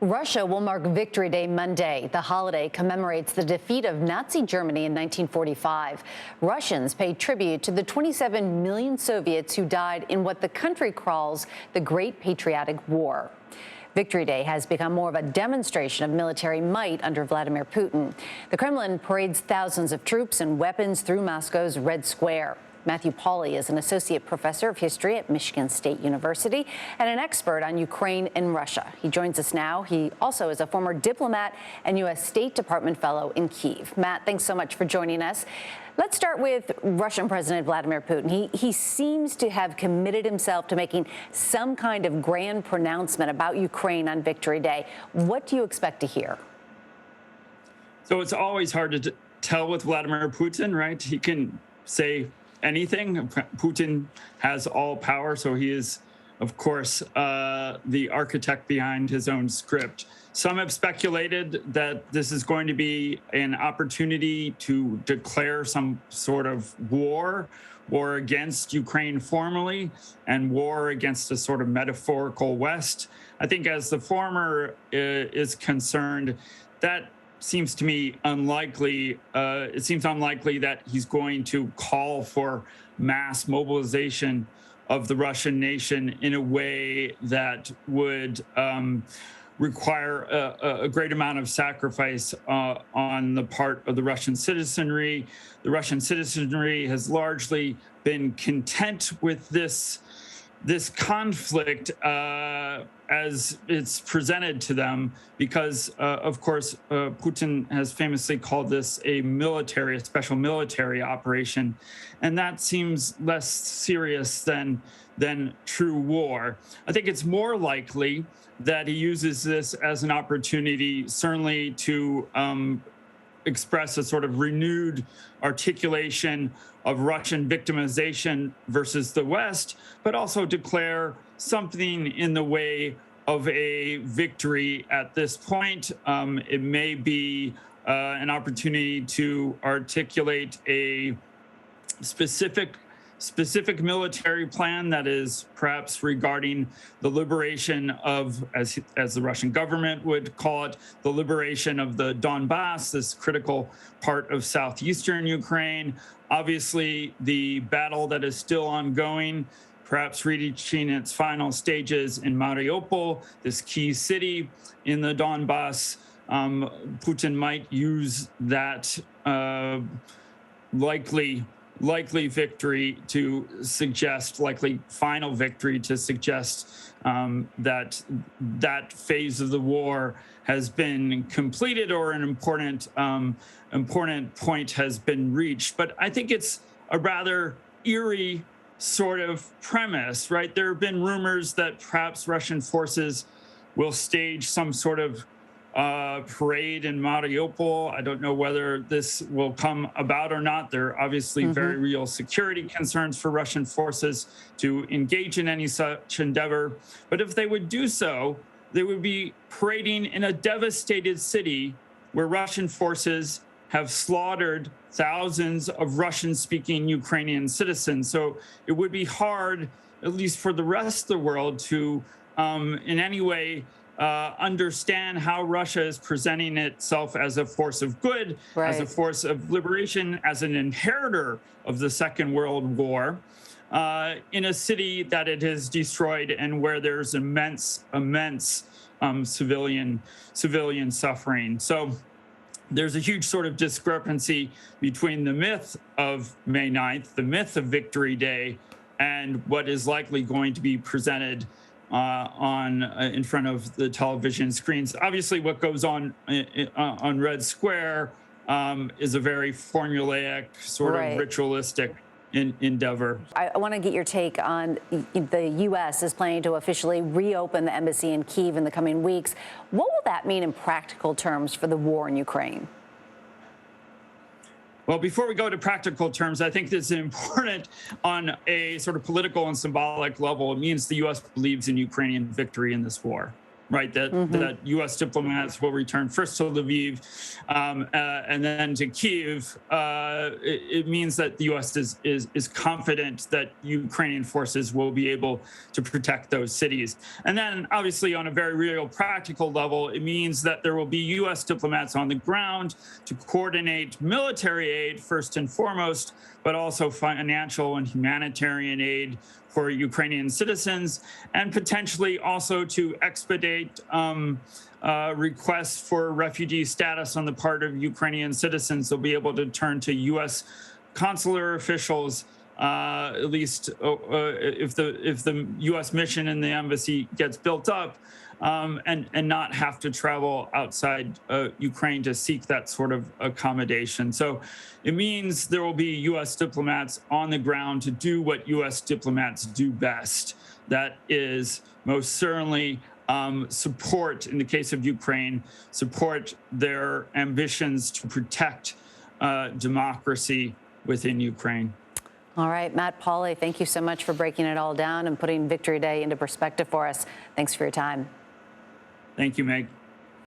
Russia will mark Victory Day Monday. The holiday commemorates the defeat of Nazi Germany in 1945. Russians paid tribute to the 27 million Soviets who died in what the country calls the Great Patriotic War. Victory Day has become more of a demonstration of military might under Vladimir Putin. The Kremlin parades thousands of troops and weapons through Moscow's Red Square. Matthew Pauly is an associate professor of history at Michigan State University and an expert on Ukraine and Russia. He joins us now. He also is a former diplomat and U.S. State Department fellow in Kyiv. Matt, thanks so much for joining us. Let's start with Russian President Vladimir Putin. He seems to have committed himself to making some kind of grand pronouncement about Ukraine on Victory Day. What do you expect to hear? So it's always hard to tell with Vladimir Putin, right? He can say anything. Putin has all power, so he is, of course, the architect behind his own script. Some have speculated that this is going to be an opportunity to declare some sort of war against Ukraine formally, and war against a sort of metaphorical West. I think as the former is concerned, that seems to me unlikely. It seems unlikely that he's going to call for mass mobilization of the Russian nation in a way that would require a great amount of sacrifice on the part of the Russian citizenry. The Russian citizenry has largely been content with this conflict as it's presented to them, because, of course, Putin has famously called this a special military operation, and that seems less serious than true war. I think it's more likely that he uses this as an opportunity, certainly to express a sort of renewed articulation of Russian victimization versus the West, but also declare something in the way of a victory at this point. It may be an opportunity to articulate a specific military plan that is perhaps regarding the liberation of, as the Russian government would call it, the liberation of the Donbass, this critical part of southeastern Ukraine. Obviously, the battle that is still ongoing, perhaps reaching its final stages in Mariupol, this key city in the Donbass. Putin might use that likely victory to suggest, likely final victory to suggest that phase of the war has been completed, or an important point has been reached. But I think it's a rather eerie sort of premise, right? There have been rumors that perhaps Russian forces will stage some sort of parade in Mariupol. I don't know whether this will come about or not. There are obviously very real security concerns for Russian forces to engage in any such endeavor. But if they would do so, they would be parading in a devastated city where Russian forces have slaughtered thousands of Russian-speaking Ukrainian citizens. So it would be hard, at least for the rest of the world, to in any way understand how Russia is presenting itself as a force of good, right, as a force of liberation, as an inheritor of the Second World War, in a city that it has destroyed and where there's immense civilian suffering. So there's a huge sort of discrepancy between the myth of May 9th, the myth of Victory Day, and what is likely going to be presented in front of the television screens. Obviously, what goes on Red Square is a very formulaic, sort of ritualistic endeavor. I want to get your take on the U.S. is planning to officially reopen the embassy in Kyiv in the coming weeks. What will that mean in practical terms for the war in Ukraine? Well, before we go to practical terms, I think this is important on a sort of political and symbolic level. It means the U.S. believes in Ukrainian victory in this war. right? That U.S. diplomats will return first to Lviv and then to Kyiv. It means that the U.S. is confident that Ukrainian forces will be able to protect those cities. And then, obviously, on a very real, practical level, it means that there will be U.S. diplomats on the ground to coordinate military aid first and foremost, but also financial and humanitarian aid for Ukrainian citizens, and potentially also to expedite requests for refugee status on the part of Ukrainian citizens. They'll be able to turn to U.S. consular officials, at least if the U.S. mission in the embassy gets built up, and not have to travel outside Ukraine to seek that sort of accommodation. So it means there will be U.S. diplomats on the ground to do what U.S. diplomats do best. That is most certainly support, in the case of Ukraine, support their ambitions to protect democracy within Ukraine. All right, Matt, Pauly, thank you so much for breaking it all down and putting Victory Day into perspective for us. Thanks for your time. Thank you, Meg.